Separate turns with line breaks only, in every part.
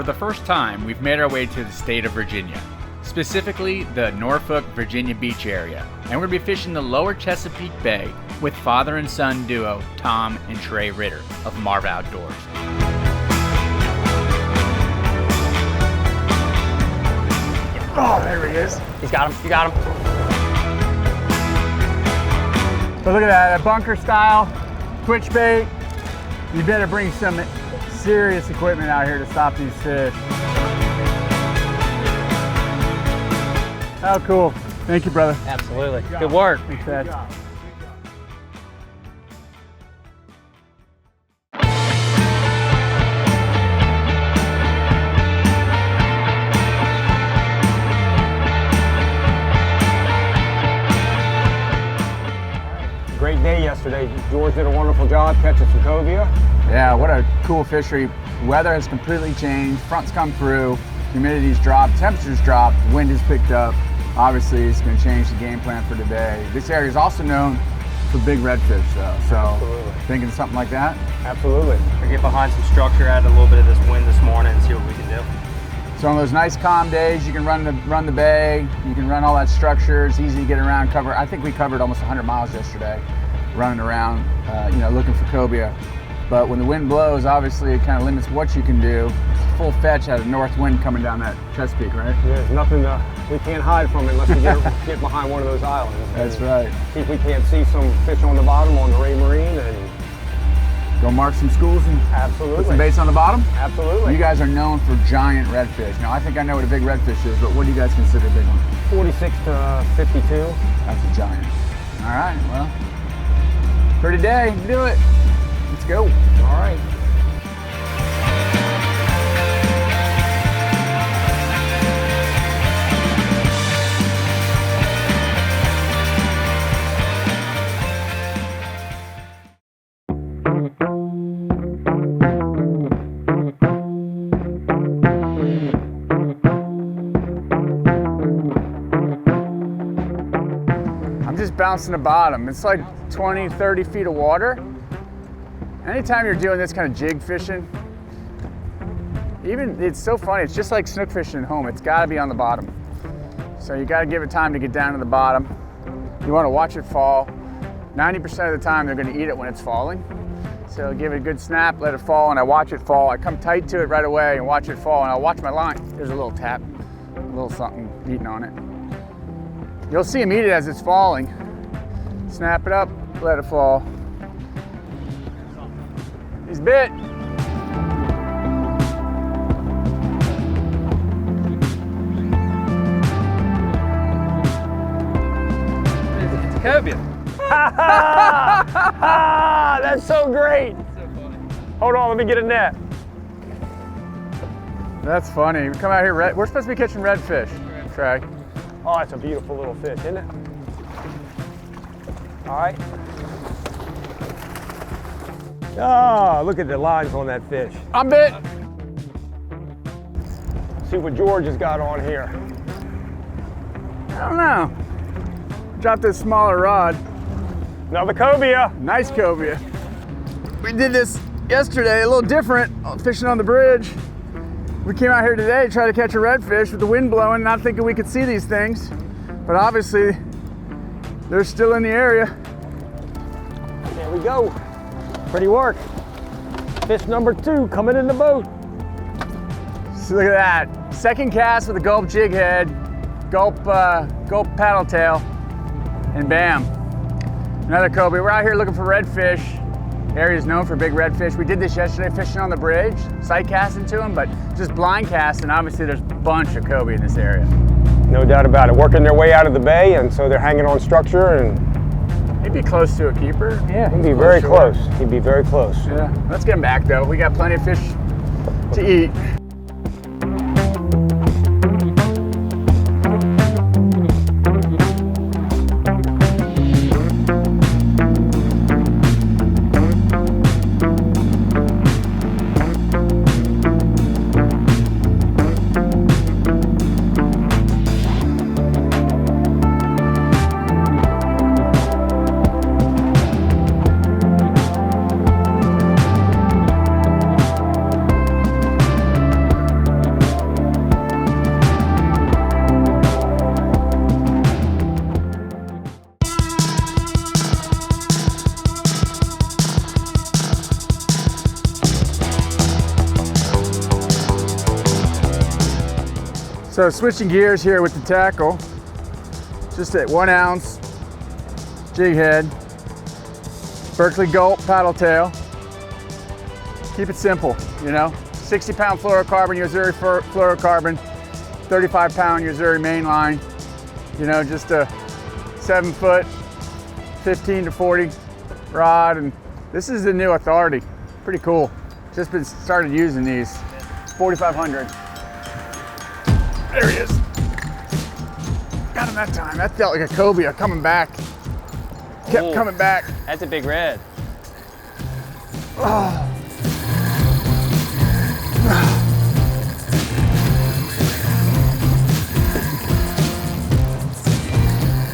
For the first time, we've made our way to the state of Virginia, specifically the Norfolk, Virginia Beach area, and we're going to be fishing the lower Chesapeake Bay with father and son duo Tom and Trey Ritter of Marv Outdoors.
Oh, there he is.
He's got him. You got him.
So look at that bunker style twitch bait. You better bring some serious equipment out here to stop these fish. How cool. Thank you, brother.
Absolutely. Good work.
Thanks, Dad.
Great day yesterday. George did a wonderful job catching some cobia.
Yeah, what a cool fishery. Weather has completely changed. Fronts come through, humidity's dropped, temperatures dropped, wind has picked up. Obviously, it's going to change the game plan for today. This area is also known for big redfish, though. So,
Absolutely.
Thinking something like that?
Absolutely.
We get behind some structure, add a little bit of this wind this morning, and see what we can do.
So on those nice calm days, you can run the bay, you can run all that structure. It's easy to get around. I think we covered almost 100 miles yesterday, running around, looking for cobia. But when the wind blows, obviously it kind of limits what you can do. It's full fetch out of north wind coming down that Chesapeake, right?
There's nothing we can't hide from it unless we get behind one of those islands.
That's right.
See if we can't see some fish on the bottom on the Ray Marine and
go mark some schools and
absolutely
put some baits on the bottom?
Absolutely.
You guys are known for giant redfish. Now I think I know what a big redfish is, but what do you guys consider a big one?
46 to 52.
That's a giant. All right, well, for today, do it. Let's go.
All right.
I'm just bouncing the bottom. It's like 20, 30 feet of water. Anytime you're doing this kind of jig fishing, it's so funny, it's just like snook fishing at home. It's gotta be on the bottom. So you gotta give it time to get down to the bottom. You wanna watch it fall. 90% of the time they're gonna eat it when it's falling. So give it a good snap, let it fall, and I watch it fall. I come tight to it right away and watch it fall, and I'll watch my line. There's a little tap, a little something eating on it. You'll see him eat it as it's falling. Snap it up, let it fall. He's bit.
It's a cobia.
That's so great. Hold on, let me get a net.
That's funny. We come out here, we're supposed to be catching redfish, Trey.
Oh, that's a beautiful little fish, isn't it? All right. Ah, look at the lines on that fish.
I'm bit.
See what George has got on here.
I don't know. Dropped this smaller rod.
Another cobia.
Nice cobia. We did this yesterday, a little different, fishing on the bridge. We came out here today to try to catch a redfish with the wind blowing, not thinking we could see these things. But obviously, they're still in the area.
There we go. Pretty work. Fish number 2 coming in the boat.
So look at that. Second cast with a gulp jig head, gulp paddle tail, and bam. Another cobia. We're out here looking for redfish. Area is known for big redfish. We did this yesterday fishing on the bridge, sight casting to them, but just blind casting. Obviously there's a bunch of cobia in this area.
No doubt about it. Working their way out of the bay, and so they're hanging on structure, and
He'd be close to a keeper.
yeah, he'd be very close. He'd be very close.
Yeah, let's get him back though. We got plenty of fish to eat. So switching gears here with the tackle, just at 1 ounce jig head, Berkeley Gulp paddle tail. Keep it simple, you know. 60-pound fluorocarbon, Yozuri fluorocarbon, 35-pound Yozuri mainline. You know, just a 7-foot, 15 to 40 rod, and this is the new Authority. Pretty cool. Just been started using these. 4,500. There he is. Got him that time. That felt like a cobia coming back. Kept coming back.
That's a big red.
Oh.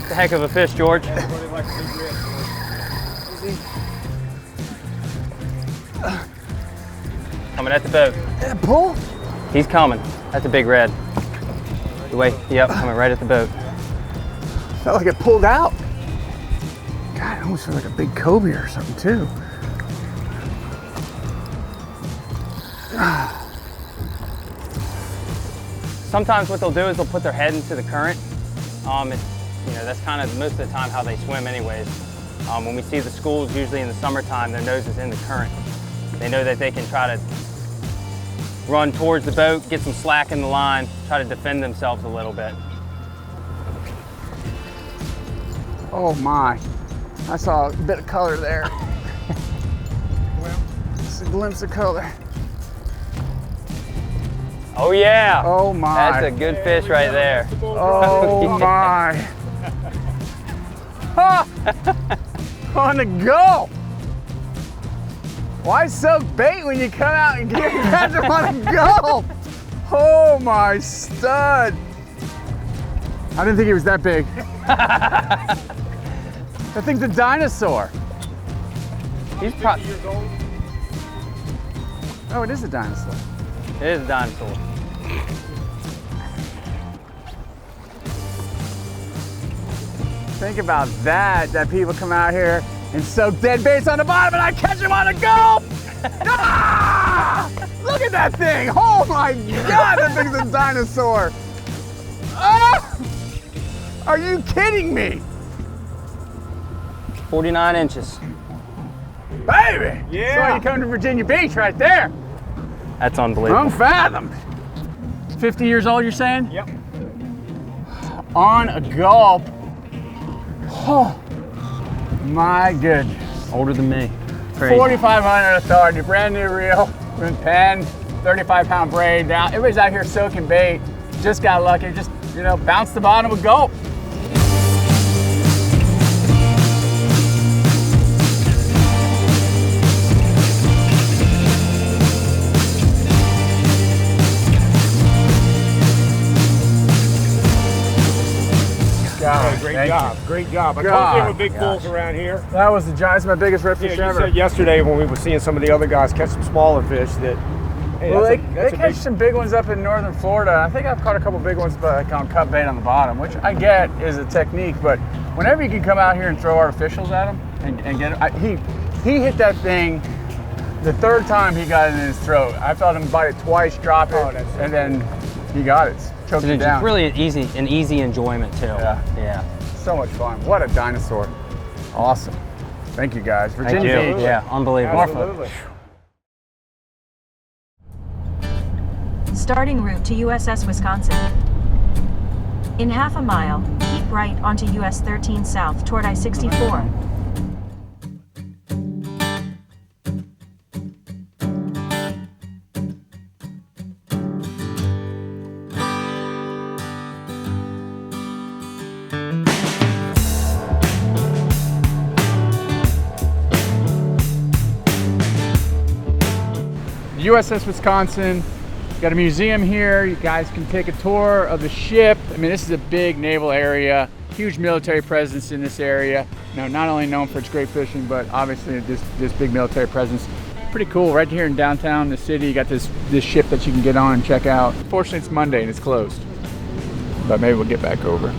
It's a heck of a fish, George. Coming at the boat.
Pull?
He's coming. That's a big red. The way, yep, coming right at the boat.
Felt like it pulled out. God, it almost feels like a big cobia or something too.
Sometimes what they'll do is they'll put their head into the current. You know, that's kind of most of the time how they swim anyways. When we see the schools, usually in the summertime, their nose is in the current. They know that they can try to run towards the boat, get some slack in the line, try to defend themselves a little bit.
Oh my. I saw a bit of color there. Just a glimpse of color.
Oh yeah.
Oh my.
That's a good fish right there.
Oh my. Ha! On the go. Why soak bait when you come out and catch them on the go? Oh my stud. I didn't think he was that big. That thing's a dinosaur.
He's probably
50 years old.
Oh, it is a dinosaur.
It is a dinosaur.
Think about that people come out here and soak dead baits on the bottom and I catch them on the go! Ah! Look at that thing! Oh my God, that thing's a dinosaur! Ah! Are you kidding me?
49 inches.
Baby!
Yeah.
So you come to Virginia Beach right there.
That's unbelievable.
Unfathomed. 50 years old, you're saying?
Yep.
On a gulp. Oh, my goodness.
Older than me. Crazy.
4,500 Authority, brand new reel from Penn, 35-pound braid. Now, everybody's out here soaking bait. Just got lucky, just, you know, bounced the bottom with gulp.
Hey, great job. Great job. I told you there were big bulls around here.
That was the giant, my biggest redfish
You
ever.
said yesterday when we were seeing some of the other guys catch some smaller fish that, hey,
Well, they
that's a
catch
big,
some big ones up in northern Florida. I think I've caught a couple big ones, but on cut bait on the bottom, which I get is a technique. But whenever you can come out here and throw artificials at them and get it, he hit that thing. The third time he got it in his throat. I felt him bite it twice, drop it, and then he got it, choked it
It's
down.
really an easy enjoyment too.
Yeah. So much fun. What a dinosaur. Awesome. Thank you guys.
Thank
Virginia
you.
Beach.
Yeah, unbelievable.
absolutely.
Starting route to USS Wisconsin. In half a mile, keep right onto US 13 south toward I-64.
USS Wisconsin, got a museum here. You guys can take a tour of the ship. I mean, this is a big naval area, huge military presence in this area. You know, not only known for its great fishing, but obviously this big military presence. Pretty cool, right here in downtown the city. You got this ship that you can get on and check out. Fortunately, it's Monday and it's closed, but maybe we'll get back over.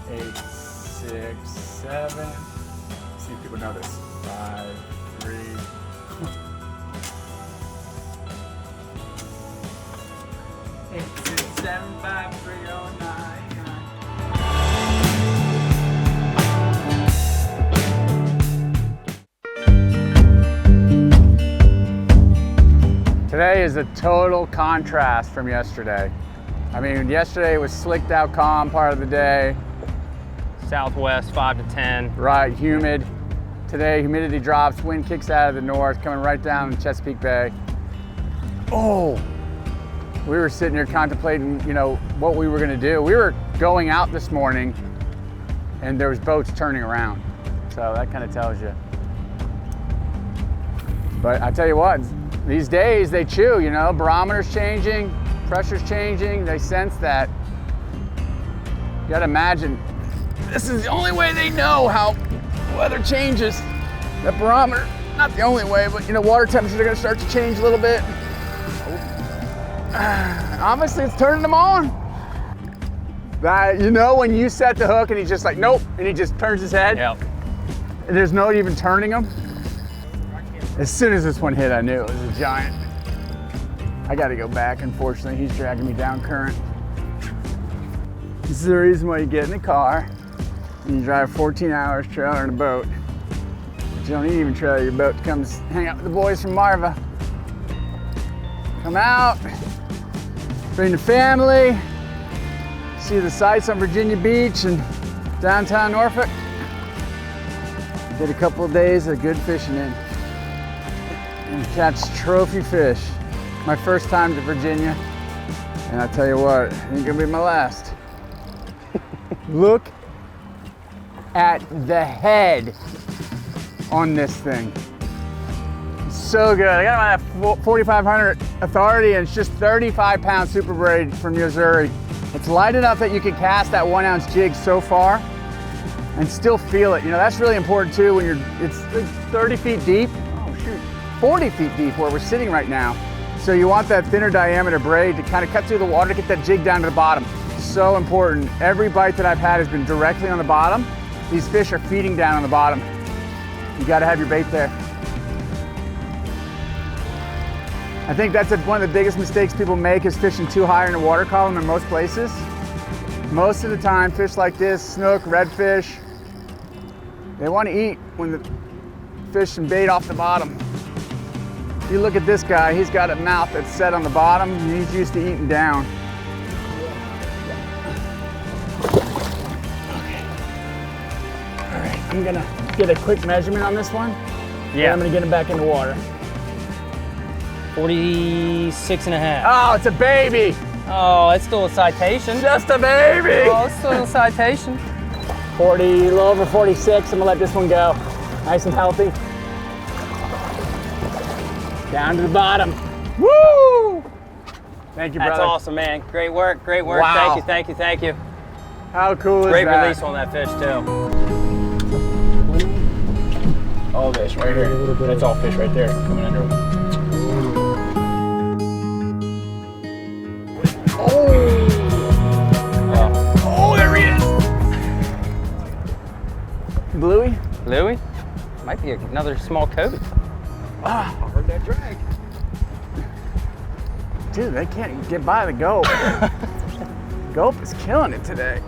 8, 6, 7. Let's see if people know this. 5, 3. 8, 6, 7, 5, 3, 0, 9. Today is a total contrast from yesterday. I mean, yesterday was slicked out calm part of the day.
Southwest 5 to 10.
Right, humid. Today, humidity drops, wind kicks out of the north, coming right down in Chesapeake Bay. Oh, we were sitting here contemplating, you know, what we were gonna do. We were going out this morning and there was boats turning around. So that kind of tells you. But I tell you what, these days they chew, you know, barometer's changing, pressure's changing, they sense that. You gotta imagine, this is the only way they know how weather changes. That barometer, not the only way, but you know, water temperatures are gonna start to change a little bit. Obviously it's turning them on. That, you know, when you set the hook and he's just like, nope, and he just turns his head.
Yep.
And there's no even turning him. As soon as this one hit, I knew it was a giant. I gotta go back, unfortunately. He's dragging me down current. This is the reason why you get in the car and you drive 14 hours trailing a boat. But you don't even trailer your boat to come hang out with the boys from Marva. Come out, bring the family, see the sights on Virginia Beach and downtown Norfolk. Get a couple of days of good fishing in. And catch trophy fish. My first time to Virginia, and I tell you what, it ain't gonna be my last. Look at the head on this thing. It's so good. I got my 4500 Authority, and it's just 35-pound super braid from Missouri. It's light enough that you can cast that 1-ounce jig so far and still feel it. You know, that's really important too when it's 30 feet deep. 40 feet deep where we're sitting right now. So you want that thinner diameter braid to kind of cut through the water to get that jig down to the bottom. So important. Every bite that I've had has been directly on the bottom. These fish are feeding down on the bottom. You gotta have your bait there. I think that's one of the biggest mistakes people make is fishing too high in the water column in most places. Most of the time, fish like this, snook, redfish, they want to eat when the fish and bait off the bottom. You look at this guy, he's got a mouth that's set on the bottom and he's used to eating down. Okay. All right, I'm gonna get a quick measurement on this one. Yeah. I'm gonna get him back in the water.
46 and a half.
Oh, it's a baby.
Oh, it's still a citation.
Just a baby.
Oh, it's still a citation.
40, a little over 46. I'm gonna let this one go. Nice and healthy. Down to the bottom. Woo! Thank you, brother.
That's awesome, man. Great work, great work.
Wow.
Thank you, thank you, thank you.
How cool is
Great
that?
release on that fish, too.
All this right here. That's all fish right there coming under.
Oh, there he is. Bluey?
Louie? Might be another small Kobe.
I heard that drag. Dude, they can't get by the Gope. Gope is killing it today.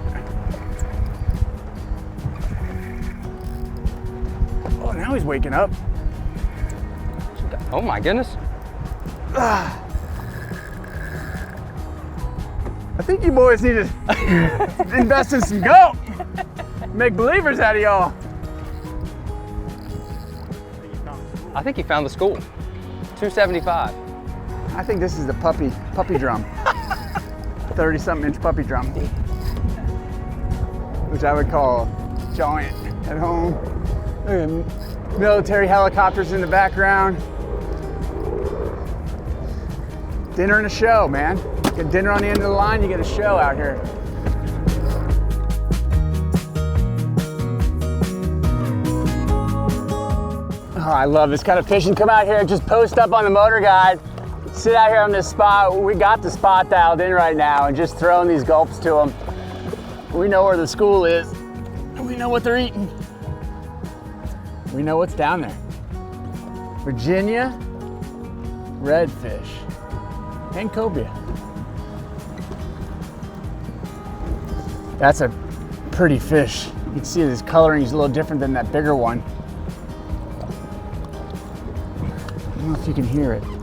Oh, now he's waking up.
Oh my goodness.
I think you boys need to invest in some Gope. Make believers out of y'all.
I think he found the school. 275.
I think this is the puppy drum. 30-something inch puppy drum. Which I would call giant at home. Military helicopters in the background. Dinner and a show, man. Get dinner on the end of the line, you get a show out here. Oh, I love this kind of fishing. Come out here, just post up on the motor guide, sit out here on this spot. We got the spot dialed in right now and just throwing these gulps to them. We know where the school is. We know what they're eating. We know what's down there. Virginia, redfish, and cobia. That's a pretty fish. You can see his coloring is a little different than that bigger one. I don't know if you can hear it.
Don't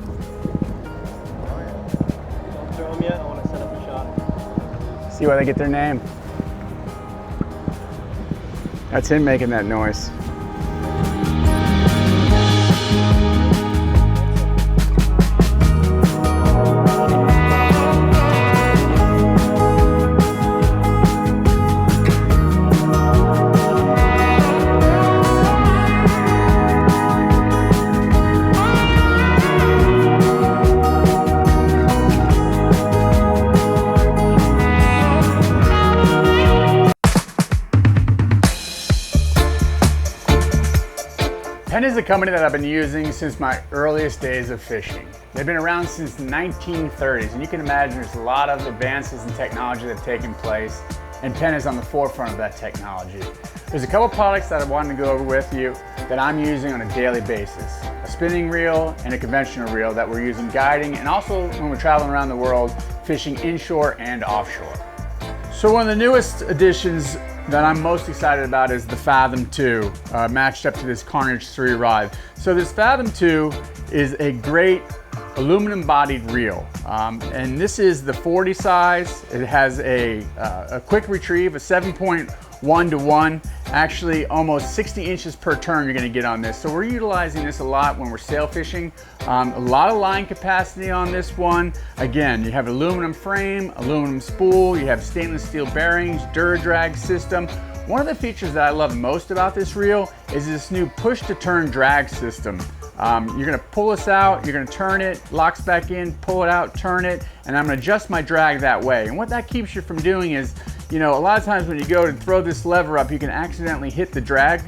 throw them yet, I want to set up a shot.
See why they get their name. That's him making that noise. Penn is a company that I've been using since my earliest days of fishing. They've been around since the 1930s, and you can imagine there's a lot of advances in technology that have taken place, and Penn is on the forefront of that technology. There's a couple products that I wanted to go over with you that I'm using on a daily basis. A spinning reel and a conventional reel that we're using guiding, and also when we're traveling around the world, fishing inshore and offshore. So one of the newest additions that I'm most excited about is the Fathom 2, matched up to this Carnage 3 rod. So this Fathom 2 is a great aluminum bodied reel. And this is the 40 size. It has a quick retrieve, a 7.1 to 1, actually almost 60 inches per turn you're gonna get on this. So we're utilizing this a lot when we're sail fishing. A lot of line capacity on this one. Again, you have aluminum frame, aluminum spool, you have stainless steel bearings, Duradrag system. One of the features that I love most about this reel is this new push to turn drag system. You're gonna pull this out, you're gonna turn it, locks back in, pull it out, turn it, and I'm gonna adjust my drag that way. And what that keeps you from doing is, you know, a lot of times when you go to throw this lever up, you can accidentally hit the drag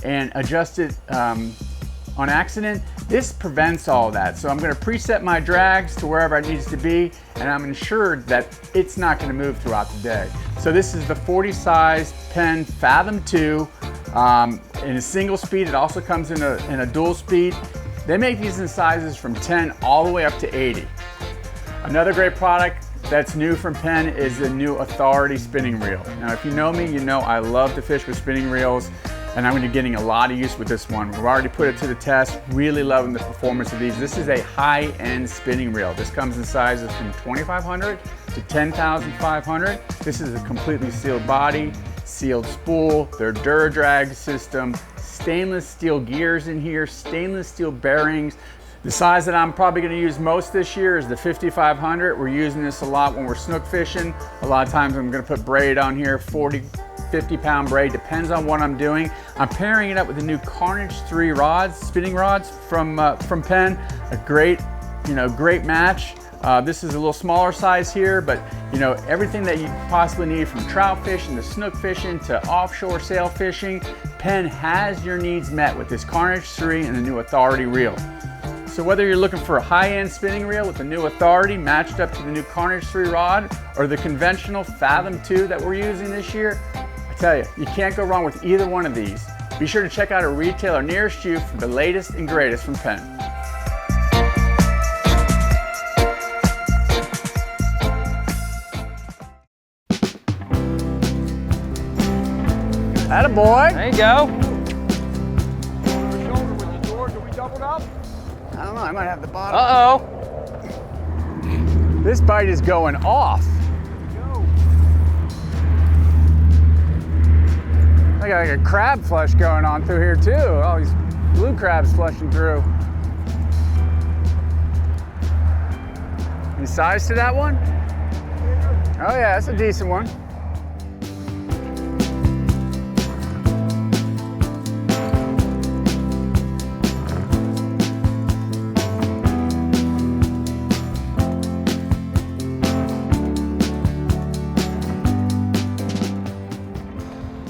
and adjust it on accident. This prevents all that. So I'm gonna preset my drags to wherever it needs to be, and I'm ensured that it's not gonna move throughout the day. So this is the 40 size Penn Fathom 2 in a single speed. It also comes in a dual speed. They make these in sizes from 10 all the way up to 80. Another great product that's new from Penn is the new Authority spinning reel. Now, if you know me, you know I love to fish with spinning reels, and I'm gonna be getting a lot of use with this one. We've already put it to the test, really loving the performance of these. This is a high-end spinning reel. This comes in sizes from 2,500 to 10,500. This is a completely sealed body, sealed spool, their Duradrag system, stainless steel gears in here, stainless steel bearings. The size that I'm probably gonna use most this year is the 5,500. We're using this a lot when we're snook fishing. A lot of times I'm gonna put braid on here, 40, 50 pound braid, depends on what I'm doing. I'm pairing it up with the new Carnage 3 rods, spinning rods from Penn. A great, great match. This is a little smaller size here, but everything that you possibly need from trout fishing to snook fishing to offshore sail fishing, Penn has your needs met with this Carnage 3 and the new Authority reel. So whether you're looking for a high-end spinning reel with the new Authority matched up to the new Carnage 3 rod, or the conventional Fathom 2 that we're using this year, I tell you, you can't go wrong with either one of these. Be sure to check out a retailer nearest you for the latest and greatest from Penn. Attaboy.
There you go.
Shoulder with the door. Do we double up?
I don't know, I might have the bottom.
Uh-oh.
This bite is going off. I got like a crab flush going on through here too. All these blue crabs flushing through. Any size to that one? Oh yeah, that's a decent one.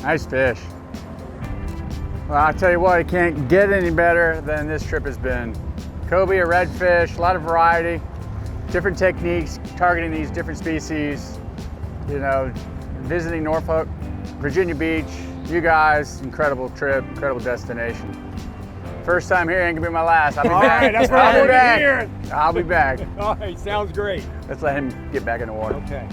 Nice fish. Well, I'll tell you what, it can't get any better than this trip has been. Cobia, redfish, a lot of variety, different techniques, targeting these different species. visiting Norfolk, Virginia Beach. You guys, incredible trip, incredible destination. First time here ain't gonna be my last. I'll be
All
back.
right, that's what I want to hear.
I'll be back.
All right, sounds great.
Let's let him get back in the water.
Okay.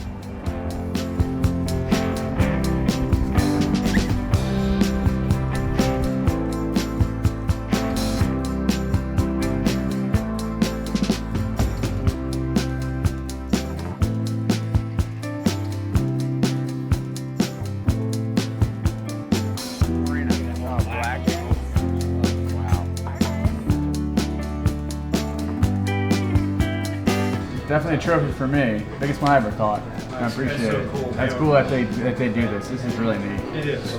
Definitely a trophy for me. Biggest one I ever caught. I appreciate it. That's cool that they do this. This is really neat.
It is.